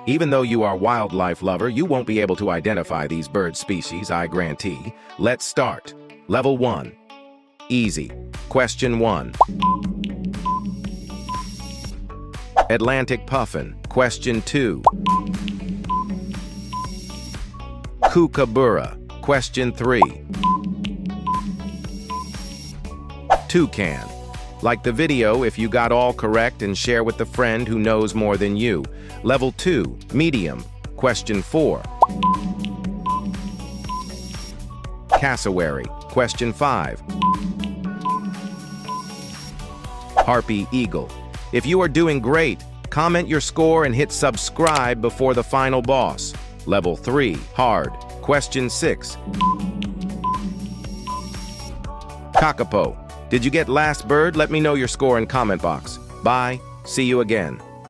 Even though you are a wildlife lover, you won't be able to identify these bird species, I guarantee. Let's start. Level 1. Easy. Question 1. Atlantic puffin. Question 2. Kookaburra. Question 3. Toucan. Like the video if you got all correct and share with a friend who knows more than you. Level 2. Medium. Question 4. Cassowary. Question 5. Harpy eagle. If you are doing great, comment your score and hit subscribe before the final boss. Level 3. Hard. Question 6. Kakapo. Did you get last bird? Let me know your score in comment box. Bye. See you again.